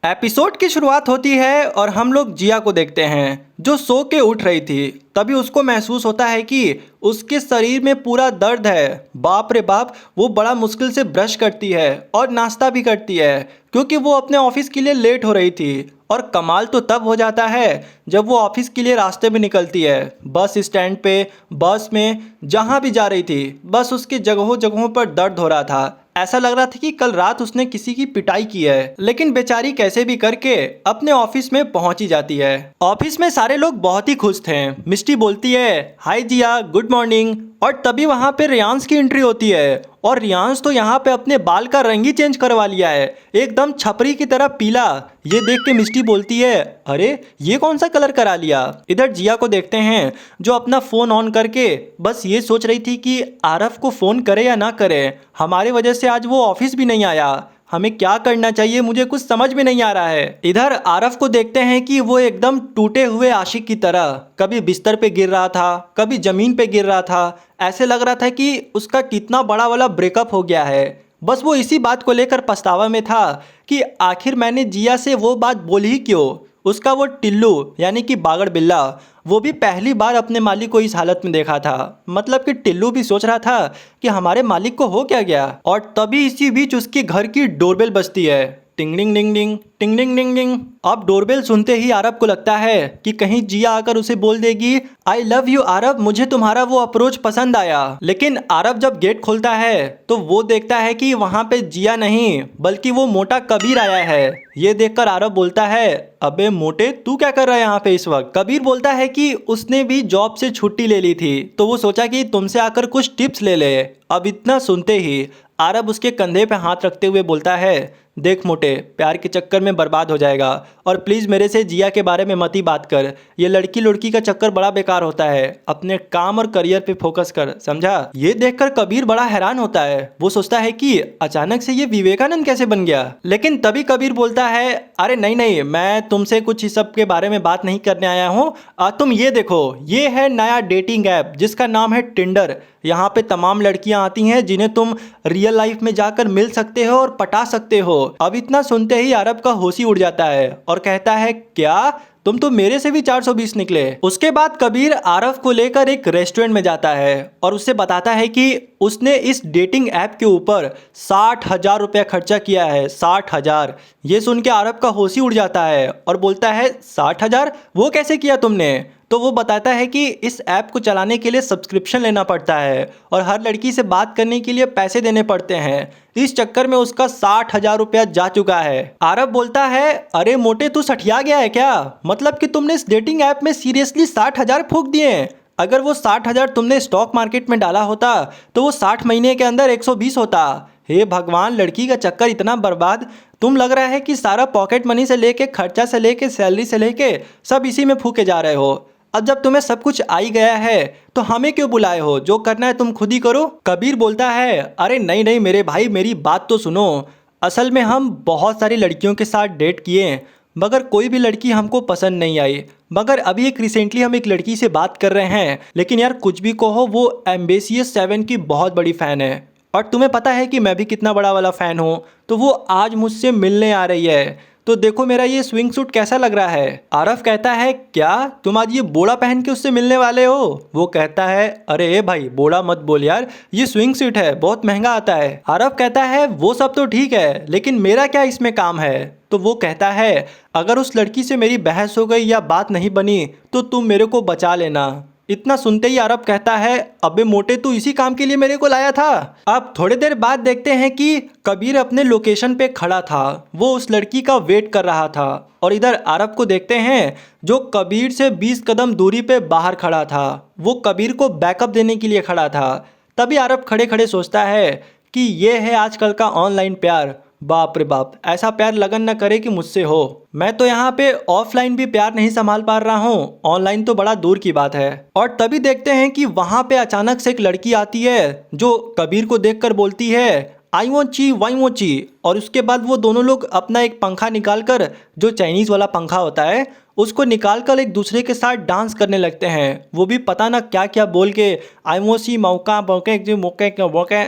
Episode की शुरुआत होती है और हम लोग जिया को देखते हैं जो सो के उठ रही थी। तभी उसको महसूस होता है कि उसके शरीर में पूरा दर्द है। बाप रे बाप, वो बड़ा मुश्किल से ब्रश करती है और नाश्ता भी करती है क्योंकि वो अपने ऑफिस के लिए लेट हो रही थी। और कमाल तो तब हो जाता है जब वो ऑफिस के लिए रास्ते में निकलती है। बस स्टैंड पे, बस में, जहाँ भी जा रही थी, बस उसकी जगहों जगहों पर दर्द हो रहा था। ऐसा लग रहा था कि कल रात उसने किसी की पिटाई की है। लेकिन बेचारी कैसे भी करके अपने ऑफिस में पहुंच ही जाती है। ऑफिस में सारे लोग बहुत ही खुश थे। मिष्टी बोलती है, हाय जिया, गुड मॉर्निंग। और तभी वहां पे रियांश की एंट्री होती है। और रियांश तो यहाँ पे अपने बाल का रंग ही चेंज करवा लिया है, एकदम छपरी की तरह पीला। ये देख के मिष्टी बोलती है, अरे ये कौन सा कलर करा लिया। इधर जिया को देखते हैं जो अपना फोन ऑन करके बस ये सोच रही थी कि आरव को फोन करे या ना करे। हमारे वजह से आज वो ऑफिस भी नहीं आया, हमें क्या करना चाहिए मुझे कुछ समझ में नहीं आ रहा है। इधर आरव को देखते हैं कि वो एकदम टूटे हुए आशिक की तरह कभी बिस्तर पे गिर रहा था, कभी जमीन पे गिर रहा था। ऐसे लग रहा था कि उसका कितना बड़ा वाला ब्रेकअप हो गया है। बस वो इसी बात को लेकर पछतावा में था कि आखिर मैंने जिया से वो बात बोली ही क्यों। उसका वो टिल्लू यानी कि बागड़ बिल्ला, वो भी पहली बार अपने मालिक को इस हालत में देखा था। मतलब कि टिल्लू भी सोच रहा था कि हमारे मालिक को हो क्या गया। और तभी इसी बीच उसके घर की डोरबेल बजती है, टिंग डिंग डिंग डिंग, टिंग डिंग डिंग डिंग। अब डोरबेल सुनते ही आरव को लगता है कि कहीं जिया आकर उसे बोल देगी, आई लव यू आरव, मुझे तुम्हारा वो अप्रोच पसंद आया। लेकिन आरव जब गेट खोलता है तो वो देखता है कि वहां पे जिया नहीं बल्कि वो मोटा कबीर आया है। ये देखकर आरव बोलता है, अबे मोटे, तू क्या कर रहा है यहाँ पे इस वक्त। कबीर बोलता है कि उसने भी जॉब से छुट्टी ले ली थी तो वो सोचा कि तुमसे आकर कुछ टिप्स ले ले। अब इतना सुनते ही आरव उसके कंधे पे हाथ रखते हुए बोलता है, देख मोटे, प्यार के चक्कर में बर्बाद हो जाएगा और प्लीज़ मेरे से जिया के बारे में मत ही बात कर। ये लड़की लड़की का चक्कर बड़ा बेकार होता है, अपने काम और करियर पे फोकस कर, समझा। ये देखकर कबीर बड़ा हैरान होता है। वो सोचता है कि अचानक से ये विवेकानंद कैसे बन गया। लेकिन तभी कबीर बोलता है, अरे नहीं नहीं, मैं तुमसे कुछ इस सब के बारे में बात नहीं करने आया हूँ। तुम ये देखो, ये है नया डेटिंग ऐप जिसका नाम है टिंडर। यहाँ पे तमाम लड़कियां आती हैं जिन्हें तुम रियल लाइफ में जाकर मिल सकते हो और पटा सकते हो। अब इतना सुनते ही अरब का होश ही उड़ जाता है और कहता है, क्या तुम तो मेरे से भी 420 निकले। उसके बाद कबीर आरव को लेकर एक रेस्टोरेंट में जाता है और उससे बताता है कि उसने इस डेटिंग ऐप के ऊपर 60,000 रुपया खर्चा किया है। 60,000। ये सुन के आरव का होश ही उड़ जाता है और बोलता है, 60,000 वो कैसे किया तुमने। तो वो बताता है कि इस ऐप को चलाने के लिए सब्सक्रिप्शन लेना पड़ता है और हर लड़की से बात करने के लिए पैसे देने पड़ते हैं। इस चक्कर में उसका 60,000 रुपया जा चुका है। आरव बोलता है, अरे मोटे, तू सठिया गया है क्या। मतलब कि तुमने इस डेटिंग ऐप में सीरियसली 60,000 फूंक दिए। अगर वो 60,000 तुमने स्टॉक मार्केट में डाला होता तो वो 60 महीने के अंदर 120 होता। हे भगवान, लड़की का चक्कर इतना बर्बाद। तुम लग रहा है कि सारा पॉकेट मनी से लेके, खर्चा से लेके, सैलरी से लेके सब इसी में फूके जा रहे हो। अब जब तुम्हें सब कुछ आ ही गया है तो हमें क्यों बुलाए हो, जो करना है तुम खुद ही करो। कबीर बोलता है, अरे नहीं नहीं मेरे भाई, मेरी बात तो सुनो। असल में हम बहुत सारी लड़कियों के साथ डेट किए मगर कोई भी लड़की हमको पसंद नहीं आई। मगर अभी एक रिसेंटली हम एक लड़की से बात कर रहे हैं, लेकिन यार कुछ भी कहो, वो एम्बेसियस 7 की बहुत बड़ी फ़ैन है और तुम्हें पता है कि मैं भी कितना बड़ा वाला फ़ैन हूँ। तो वो आज मुझसे मिलने आ रही है, तो देखो मेरा ये स्विंग सूट कैसा लग रहा है। आरव कहता है, क्या तुम आज ये बोड़ा पहन के उससे मिलने वाले हो। वो कहता है, अरे भाई बोड़ा मत बोल यार, ये स्विंग सूट है, बहुत महंगा आता है। आरव कहता है, वो सब तो ठीक है लेकिन मेरा क्या इसमें काम है। तो वो कहता है, अगर उस लड़की से मेरी बहस हो गई या बात नहीं बनी तो तुम मेरे को बचा लेना। इतना सुनते ही आरव कहता है, अबे मोटे, तू इसी काम के लिए मेरे को लाया था। अब थोड़ी देर बाद देखते हैं कि कबीर अपने लोकेशन पे खड़ा था, वो उस लड़की का वेट कर रहा था। और इधर आरव को देखते हैं जो कबीर से 20 कदम दूरी पे बाहर खड़ा था। वो कबीर को बैकअप देने के लिए खड़ा था। तभी आरव खड़े खड़े सोचता है कि ये है आजकल का ऑनलाइन प्यार। बाप रे बाप, ऐसा प्यार लगन न करे कि मुझसे हो। मैं तो यहाँ पे ऑफलाइन भी प्यार नहीं संभाल पा रहा हूँ, ऑनलाइन तो बड़ा दूर की बात है। और तभी देखते हैं कि वहाँ पे अचानक से एक लड़की आती है जो कबीर को देखकर बोलती है, आई वो ची वाई वो ची। और उसके बाद वो दोनों लोग अपना एक पंखा निकाल कर, जो चाइनीज़ वाला पंखा होता है, उसको निकाल कर एक दूसरे के साथ डांस करने लगते हैं। वो भी पता ना क्या क्या बोल के, आई वो सी मौका मौके मौके मौके।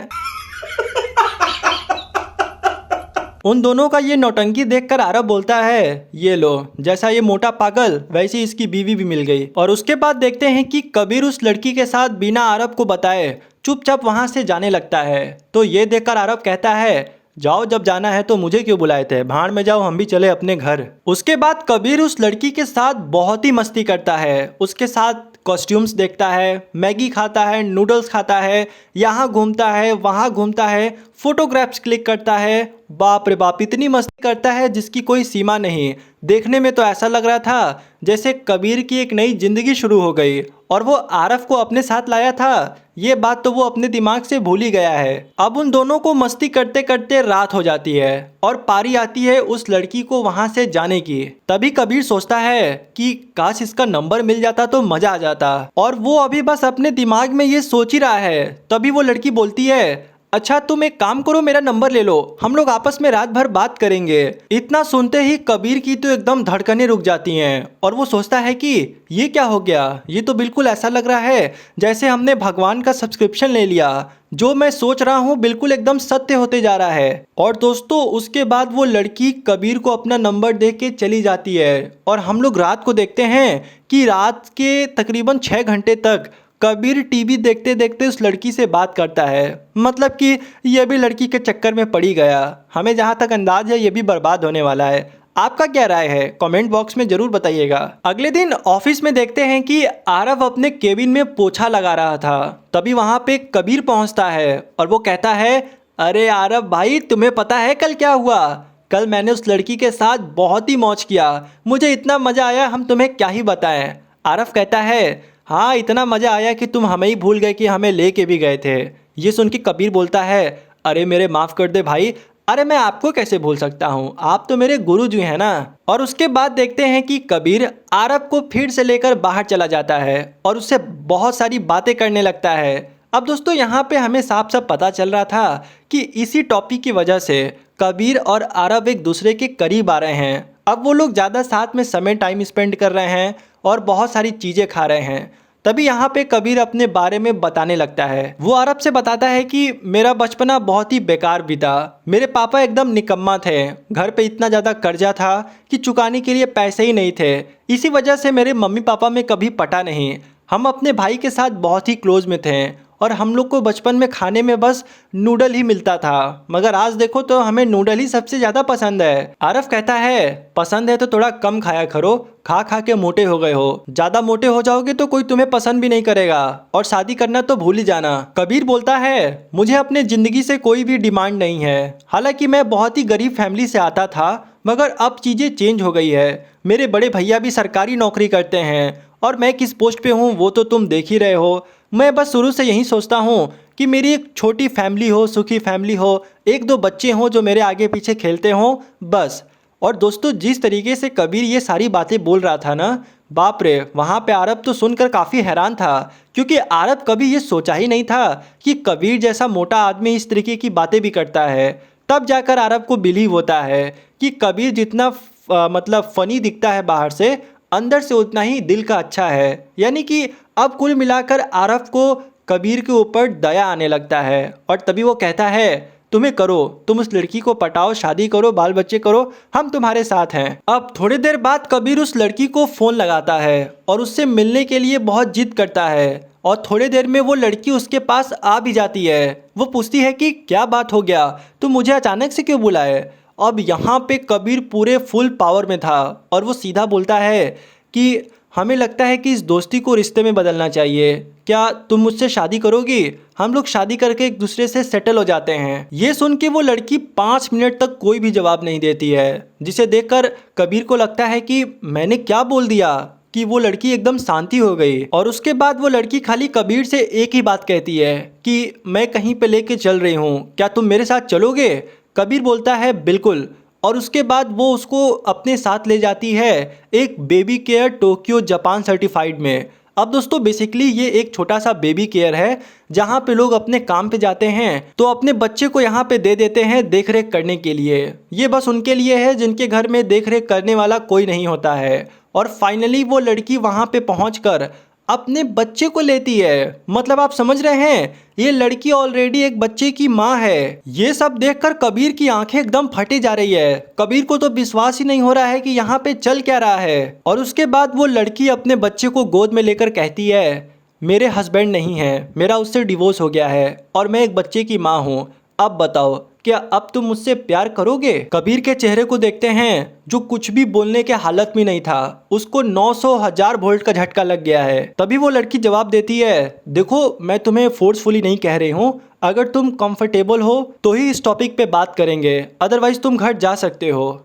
उन दोनों का ये नौटंकी देखकर आरव बोलता है, ये लो, जैसा ये मोटा पागल वैसी इसकी बीवी भी मिल गई। और उसके बाद देखते हैं कि कबीर उस लड़की के साथ बिना आरव को बताए चुपचाप वहां से जाने लगता है। तो ये देखकर आरव कहता है, जाओ, जब जाना है तो मुझे क्यों बुलाए थे, भाड़ में जाओ, हम भी चले अपने घर। उसके बाद कबीर उस लड़की के साथ बहुत ही मस्ती करता है, उसके साथ कॉस्ट्यूम्स देखता है, मैगी खाता है, नूडल्स खाता है, यहाँ घूमता है वहाँ घूमता है, फोटोग्राफ्स क्लिक करता है। बाप रे बाप, इतनी मस्ती करता है जिसकी कोई सीमा नहीं। देखने में तो ऐसा लग रहा था जैसे कबीर की एक नई जिंदगी शुरू हो गई और वो आरव को अपने साथ लाया था। ये बात तो वो अपने दिमाग से भूल ही गया है। अब उन दोनों को मस्ती करते करते रात हो जाती है और पारी आती है उस लड़की को वहां से जाने की। तभी कबीर सोचता है कि काश इसका नंबर मिल जाता तो मजा आ जाता, और वो अभी बस अपने दिमाग में ये सोच ही रहा है। तभी वो लड़की बोलती है, अच्छा तुम एक काम करो, मेरा नंबर ले लो, हम लोग आपस में रात भर बात करेंगे। इतना सुनते ही कबीर की तो एकदम धड़कनें रुक जाती हैं और वो सोचता है कि ये क्या हो गया। ये तो बिल्कुल ऐसा लग रहा है जैसे हमने भगवान का सब्सक्रिप्शन ले लिया। जो मैं सोच रहा हूँ बिल्कुल एकदम सत्य होते जा रहा है। और दोस्तों उसके बाद वो लड़की कबीर को अपना नंबर दे के चली जाती है और हम लोग रात को देखते हैं कि रात के तकरीबन 6 घंटे तक कबीर टीवी देखते देखते उस लड़की से बात करता है। मतलब कि ये भी लड़की के चक्कर में पड़ी गया। हमें जहाँ तक अंदाज है ये भी बर्बाद होने वाला है। आपका क्या राय है कमेंट बॉक्स में जरूर बताइएगा। अगले दिन ऑफिस में देखते हैं कि आरव अपने केबिन में पोछा लगा रहा था। तभी वहाँ पे कबीर पहुँचता है और वो कहता है, अरे आरव भाई, तुम्हें पता है कल क्या हुआ? कल मैंने उस लड़की के साथ बहुत ही मौज किया, मुझे इतना मज़ा आया हम तुम्हें क्या ही बताएं। आरव कहता है, हाँ इतना मज़ा आया कि तुम हमें ही भूल गए कि हमें लेके भी गए थे। ये सुन के कबीर बोलता है, अरे मेरे माफ़ कर दे भाई, अरे मैं आपको कैसे भूल सकता हूँ, आप तो मेरे गुरु जी हैं ना। और उसके बाद देखते हैं कि कबीर आरव को फिर से लेकर बाहर चला जाता है और उससे बहुत सारी बातें करने लगता है। अब दोस्तों यहाँ पे हमें साफ साफ पता चल रहा था कि इसी टॉपिक की वजह से कबीर और आरव एक दूसरे के करीब आ रहे हैं। अब वो लोग ज़्यादा साथ में समय टाइम स्पेंड कर रहे हैं और बहुत सारी चीज़ें खा रहे हैं। तभी यहाँ पे कबीर अपने बारे में बताने लगता है। वो आरव से बताता है कि मेरा बचपना बहुत ही बेकार बीता। मेरे पापा एकदम निकम्मा थे, घर पे इतना ज़्यादा कर्जा था कि चुकाने के लिए पैसे ही नहीं थे। इसी वजह से मेरे मम्मी पापा में कभी पटा नहीं। हम अपने भाई के साथ बहुत ही क्लोज में थे और हम लोग को बचपन में खाने में बस नूडल ही मिलता था, मगर आज देखो तो हमें नूडल ही सबसे ज़्यादा पसंद है। आरव कहता है, पसंद है तो थोड़ा कम खाया करो, खा खा के मोटे हो गए हो, ज़्यादा मोटे हो जाओगे तो कोई तुम्हें पसंद भी नहीं करेगा और शादी करना तो भूल ही जाना। कबीर बोलता है, मुझे अपने ज़िंदगी से कोई भी डिमांड नहीं है। हालांकि मैं बहुत ही गरीब फैमिली से आता था, मगर अब चीज़ें चेंज हो गई है। मेरे बड़े भैया भी सरकारी नौकरी करते हैं और मैं किस पोस्ट पे हूँ वो तो तुम देख ही रहे हो। मैं बस शुरू से यही सोचता हूँ कि मेरी एक छोटी फैमिली हो, सुखी फैमिली हो, 1-2 बच्चे हों जो मेरे आगे पीछे खेलते हों, बस। और दोस्तों जिस तरीके से कबीर ये सारी बातें बोल रहा था ना, बाप रे, वहाँ पे आरव तो सुनकर काफ़ी हैरान था, क्योंकि आरव कभी ये सोचा ही नहीं था कि कबीर जैसा मोटा आदमी इस तरीके की बातें भी करता है। तब जाकर आरव को बिलीव होता है कि कबीर जितना मतलब फ़नी दिखता है बाहर से, अंदर से उतना ही दिल का अच्छा है। यानी कि अब कुल मिलाकर आरव को कबीर के ऊपर दया आने लगता है और तभी वो कहता है, तुम्हें करो, तुम उस लड़की को पटाओ, शादी करो, बाल बच्चे करो, हम तुम्हारे साथ हैं। अब थोड़ी देर बाद कबीर उस लड़की को फ़ोन लगाता है और उससे मिलने के लिए बहुत जिद करता है और थोड़ी देर में वो लड़की उसके पास आ भी जाती है। वो पूछती है कि क्या बात हो गया, तुम मुझे अचानक से क्यों बुलाए। अब यहाँ पे कबीर पूरे फुल पावर में था और वो सीधा बोलता है कि हमें लगता है कि इस दोस्ती को रिश्ते में बदलना चाहिए, क्या तुम मुझसे शादी करोगी? हम लोग शादी करके एक दूसरे से सेटल हो जाते हैं। ये सुन के वो लड़की 5 मिनट तक कोई भी जवाब नहीं देती है, जिसे देखकर कबीर को लगता है कि मैंने क्या बोल दिया, कि वो लड़की एकदम शांति हो गई। और उसके बाद वो लड़की खाली कबीर से एक ही बात कहती है कि मैं कहीं पे लेके चल रही हूँ, क्या तुम मेरे साथ चलोगे? कबीर बोलता है बिल्कुल। और उसके बाद वो उसको अपने साथ ले जाती है एक baby care Tokyo Japan certified में। अब दोस्तों बेसिकली ये एक छोटा सा बेबी केयर है जहाँ पे लोग अपने काम पे जाते हैं तो अपने बच्चे को यहाँ पे दे देते हैं देख रेख करने के लिए। ये बस उनके लिए है जिनके घर में देख रेख करने वाला कोई नहीं होता है। और फाइनली वो लड़की वहाँ पे पहुँचकर अपने बच्चे को लेती है। मतलब आप समझ रहे हैं, ये लड़की ऑलरेडी एक बच्चे की माँ है। ये सब देखकर कबीर की आंखें एकदम फटे जा रही है। कबीर को तो विश्वास ही नहीं हो रहा है कि यहाँ पे चल क्या रहा है। और उसके बाद वो लड़की अपने बच्चे को गोद में लेकर कहती है, मेरे हस्बैंड नहीं है, मेरा उससे डिवोर्स हो गया है और मैं एक बच्चे की माँ हूँ। अब बताओ, क्या अब तुम मुझसे प्यार करोगे? कबीर के चेहरे को देखते हैं, जो कुछ भी बोलने के हालत में नहीं था। उसको 900,000 वोल्ट का झटका लग गया है। तभी वो लड़की जवाब देती है, देखो मैं तुम्हें फोर्सफुली नहीं कह रही हूँ, अगर तुम कंफर्टेबल हो तो ही इस टॉपिक पे बात करेंगे, अदरवाइज तुम घर जा सकते हो।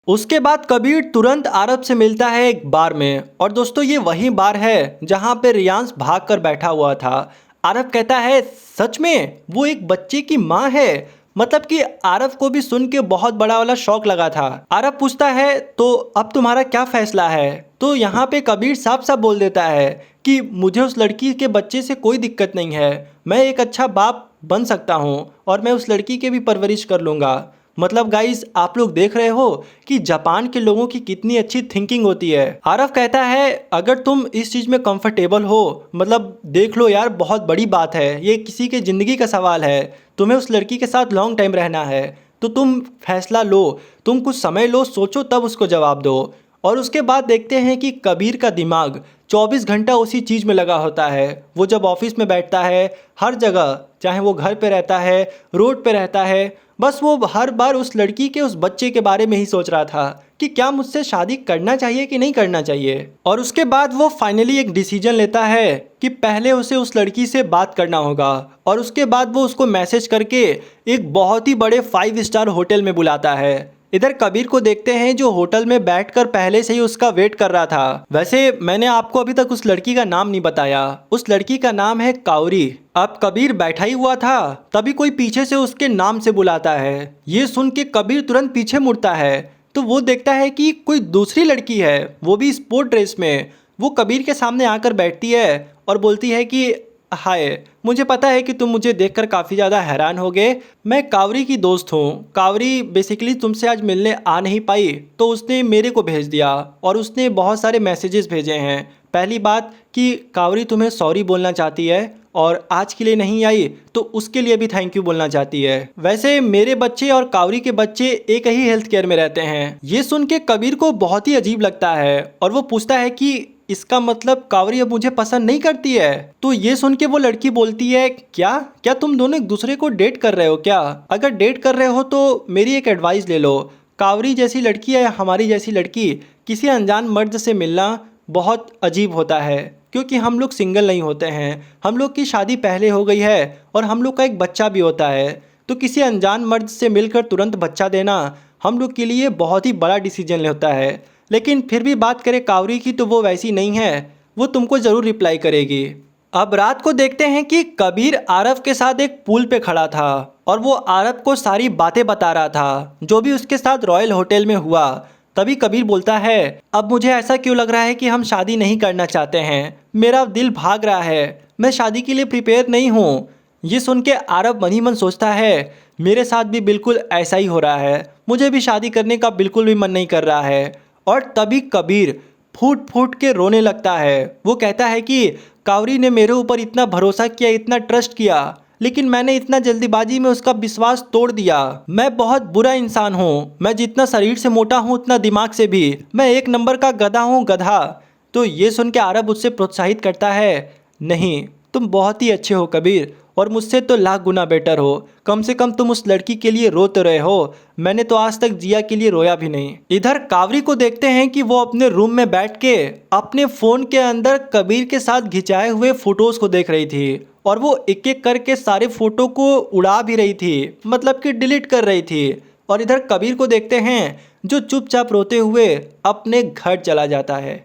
उसके बाद कबीर तुरंत आरब से मिलता है एक बार में। और दोस्तों, ये वही बार है जहाँ पे रियांश भाग कर बैठा हुआ था। आरब कहता है, सच में वो एक बच्चे की माँ है? मतलब कि आरब को भी सुन के बहुत बड़ा वाला शौक लगा था। आरब पूछता है, तो अब तुम्हारा क्या फैसला है? तो यहाँ पे कबीर साफ साफ बोल देता है कि मुझे उस लड़की के बच्चे से कोई दिक्कत नहीं है, मैं एक अच्छा बाप बन सकता हूँ और मैं उस लड़की के भी परवरिश कर लूँगा। मतलब गाइस, आप लोग देख रहे हो कि जापान के लोगों की कितनी अच्छी थिंकिंग होती है। आरफ कहता है, अगर तुम इस चीज़ में कंफर्टेबल हो, मतलब देख लो यार, बहुत बड़ी बात है, ये किसी के ज़िंदगी का सवाल है, तुम्हें उस लड़की के साथ लॉन्ग टाइम रहना है, तो तुम फैसला लो, तुम कुछ समय लो, सोचो, तब उसको जवाब दो। और उसके बाद देखते हैं कि कबीर का दिमाग 24 घंटा उसी चीज़ में लगा होता है। वो जब ऑफिस में बैठता है, हर जगह, चाहे वो घर पे रहता है, रोड पे रहता है, बस वो हर बार उस लड़की के, उस बच्चे के बारे में ही सोच रहा था कि क्या मुझसे शादी करना चाहिए कि नहीं करना चाहिए। और उसके बाद वो फाइनली एक डिसीजन लेता है कि पहले उसे उस लड़की से बात करना होगा। और उसके बाद वो उसको मैसेज करके एक बहुत ही बड़े 5 स्टार होटल में बुलाता है। इधर कबीर को देखते हैं, जो होटल में बैठकर पहले से ही उसका वेट कर रहा था। वैसे मैंने आपको अभी तक उस लड़की का नाम नहीं बताया। उस लड़की का नाम है काउरी। अब कबीर बैठा ही हुआ था, तभी कोई पीछे से उसके नाम से बुलाता है। ये सुन के कबीर तुरंत पीछे मुड़ता है, तो वो देखता है कि कोई दूसरी लड़की है, वो भी स्पोर्ट ड्रेस में। वो कबीर के सामने आकर बैठती है और बोलती है कि हाय, मुझे पता है कि तुम मुझे देखकर काफ़ी ज़्यादा हैरान हो गए। मैं कावरी की दोस्त हूँ। कावरी बेसिकली तुमसे आज मिलने आ नहीं पाई, तो उसने मेरे को भेज दिया और उसने बहुत सारे मैसेजेस भेजे हैं। पहली बात कि कावरी तुम्हें सॉरी बोलना चाहती है और आज के लिए नहीं आई तो उसके लिए भी थैंक यू बोलना चाहती है। वैसे मेरे बच्चे और कावरी के बच्चे एक ही हेल्थ केयर में रहते हैं। ये सुन के कबीर को बहुत ही अजीब लगता है और वो पूछता है कि इसका मतलब कावरी अब मुझे पसंद नहीं करती है? तो ये सुन के वो लड़की बोलती है, क्या क्या तुम दोनों एक दूसरे को डेट कर रहे हो क्या? अगर डेट कर रहे हो तो मेरी एक एडवाइस ले लो। कावरी जैसी लड़की या हमारी जैसी लड़की किसी अनजान मर्द से मिलना बहुत अजीब होता है, क्योंकि हम लोग सिंगल नहीं होते हैं, हम लोग की शादी पहले हो गई है और हम लोग का एक बच्चा भी होता है। तो किसी अनजान मर्द से मिलकर तुरंत बच्चा देना हम लोग के लिए बहुत ही बड़ा डिसीजन होता है। लेकिन फिर भी बात करें कावरी की, तो वो वैसी नहीं है, वो तुमको ज़रूर रिप्लाई करेगी। अब रात को देखते हैं कि कबीर आरव के साथ एक पूल पे खड़ा था और वो आरव को सारी बातें बता रहा था जो भी उसके साथ रॉयल होटल में हुआ। तभी कबीर बोलता है, अब मुझे ऐसा क्यों लग रहा है कि हम शादी नहीं करना चाहते हैं, मेरा दिल भाग रहा है, मैं शादी के लिए प्रिपेयर नहीं हूँ। ये सुन के आरव मन ही मन सोचता है, मेरे साथ भी बिल्कुल ऐसा ही हो रहा है, मुझे भी शादी करने का बिल्कुल भी मन नहीं कर रहा है। और तभी कबीर फूट फूट के रोने लगता है। वो कहता है कि कावरी ने मेरे ऊपर इतना भरोसा किया, इतना ट्रस्ट किया, लेकिन मैंने इतना जल्दीबाजी में उसका विश्वास तोड़ दिया। मैं बहुत बुरा इंसान हूँ, मैं जितना शरीर से मोटा हूँ उतना दिमाग से भी मैं एक नंबर का गधा हूँ, गधा। तो ये सुन के आरब उससे प्रोत्साहित करता है, नहीं, तुम बहुत ही अच्छे हो कबीर, और मुझसे तो लाख गुना बेटर हो। कम से कम तुम उस लड़की के लिए रो तो रहे हो, मैंने तो आज तक जिया के लिए रोया भी नहीं। इधर कावरी को देखते हैं कि वो अपने रूम में बैठ के अपने फ़ोन के अंदर कबीर के साथ खिंचाए हुए फोटोज़ को देख रही थी और वो एक एक करके सारे फोटो को उड़ा भी रही थी, मतलब कि डिलीट कर रही थी। और इधर कबीर को देखते हैं जो चुपचाप रोते हुए अपने घर चला जाता है।